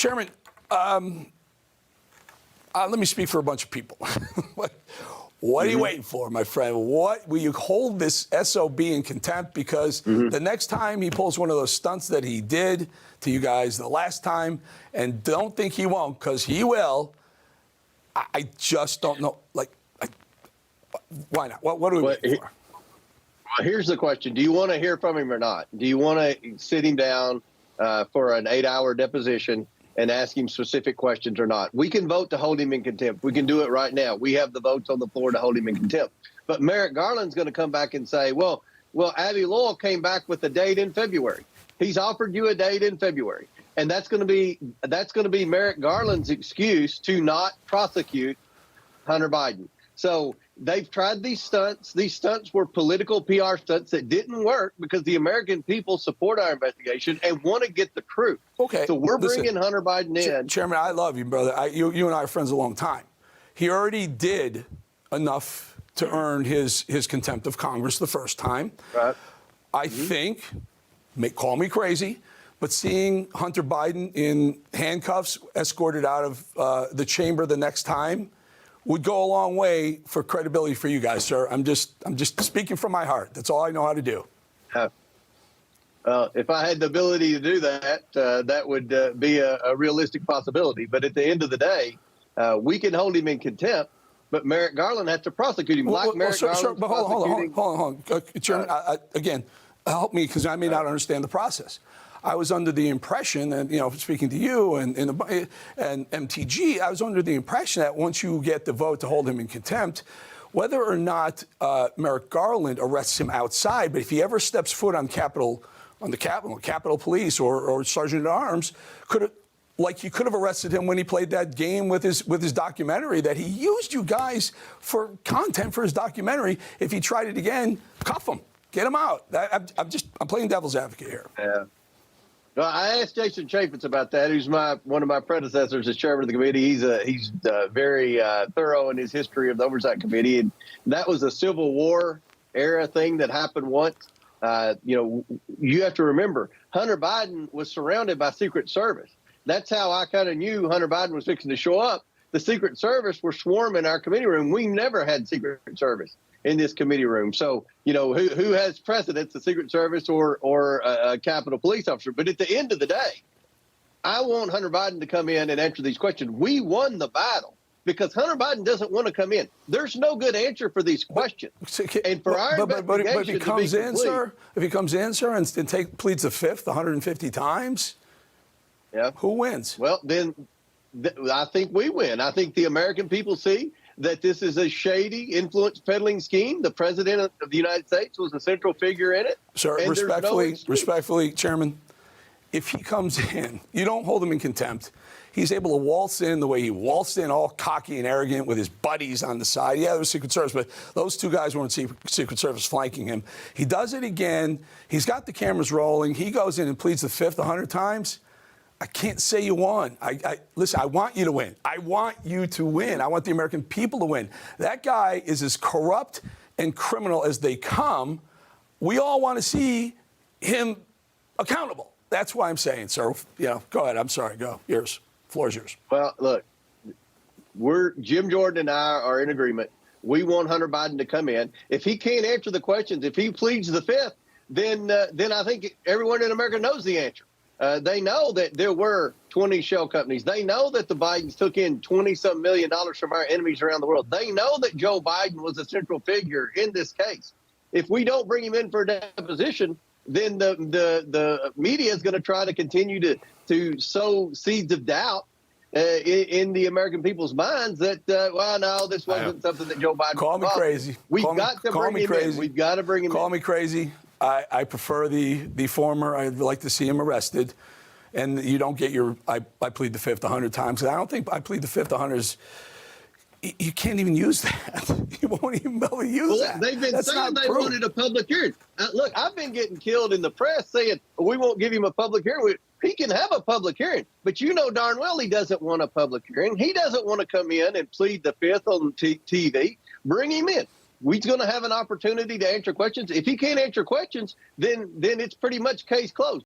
Chairman, let me speak for a bunch of people. What are you waiting for, my friend? What will you hold this SOB in contempt? Because the next time he pulls one of those stunts that he did to you guys the last time, and don't think he won't, because he will. I just don't know. Why not? What are we waiting for? Well, here's the question: do you want to hear from him or not? Do you want to sit him down for an 8-hour deposition and ask him specific questions or not? We can vote to hold him in contempt. We can do it right now. We have the votes on the floor to hold him in contempt. But Merrick Garland's going to come back and say, well, Abby Lowell came back with a date in February. He's offered you a date in February. And that's going to be Merrick Garland's excuse to not prosecute Hunter Biden. So they've tried these stunts. These stunts were political PR stunts that didn't work because the American people support our investigation and want to get the truth. Okay. So we're bringing Hunter Biden in. Chairman, I love you, brother. You and I are friends a long time. He already did enough to earn his contempt of Congress the first time. Right. I think, call me crazy, but seeing Hunter Biden in handcuffs escorted out of the chamber the next time would go a long way for credibility for you guys, sir. I'm just speaking from my heart. That's all I know how to do. If I had the ability to do that, that would be a realistic possibility. But at the end of the day, we can hold him in contempt, but Merrick Garland has to prosecute him. But hold on. Chairman, again, help me, because I may not understand the process. I was under the impression, and speaking to you and MTG, I was under the impression that once you get the vote to hold him in contempt, whether or not Merrick Garland arrests him outside, but if he ever steps foot on the Capitol Police or Sergeant at Arms, you could have arrested him when he played that game with his documentary that he used you guys for content for his documentary. If he tried it again, cuff him, get him out. I'm playing devil's advocate here. Yeah. Well, I asked Jason Chaffetz about that, who's one of my predecessors as chairman of the committee. He's very thorough in his history of the Oversight Committee, and that was a Civil War era thing that happened once. You have to remember, Hunter Biden was surrounded by Secret Service. That's how I kind of knew Hunter Biden was fixing to show up. The Secret Service were swarming our committee room. We never had Secret Service in this committee room. So, who has precedence, the Secret Service or a Capitol Police officer? But at the end of the day, I want Hunter Biden to come in and answer these questions. We won the battle because Hunter Biden doesn't want to come in. There's no good answer for these questions. And for our investigation if he comes in, sir, and pleads the fifth 150 times, yeah, who wins? Well, then I think we win. I think the American people see that this is a shady influence peddling scheme. The president of the United States was a central figure in it. Sir, respectfully, Chairman, if he comes in, you don't hold him in contempt. He's able to waltz in the way he waltzed in, all cocky and arrogant with his buddies on the side. Yeah, there was Secret Service, but those two guys weren't Secret Service flanking him. He does it again. He's got the cameras rolling. He goes in and pleads the fifth 100 times. I can't say you won. Listen, I want you to win. I want you to win. I want the American people to win. That guy is as corrupt and criminal as they come. We all want to see him accountable. That's why I'm saying, sir. Go ahead. I'm sorry. Go. Yours. Floor is yours. Well, look, Jim Jordan and I are in agreement. We want Hunter Biden to come in. If he can't answer the questions, if he pleads the fifth, then I think everyone in America knows the answer. They know that there were 20 shell companies. They know that the Bidens took in $20-some million from our enemies around the world. They know that Joe Biden was a central figure in this case. If we don't bring him in for a deposition, then the media is going to try to continue to sow seeds of doubt in the American people's minds that, no, this wasn't something that Joe Biden Call me crazy. We've got to bring him in. We've got to bring him in. Call me crazy. I prefer the former. I'd like to see him arrested. And you don't get I plead the fifth 100 times. I don't think I plead the fifth 100 you can't even use that. You won't even be able to use that. They've been saying they wanted a public hearing. Look, I've been getting killed in the press saying we won't give him a public hearing. He can have a public hearing, but you know darn well he doesn't want a public hearing. He doesn't want to come in and plead the fifth on TV. Bring him in. We're going to have an opportunity to answer questions. If he can't answer questions, then it's pretty much case closed.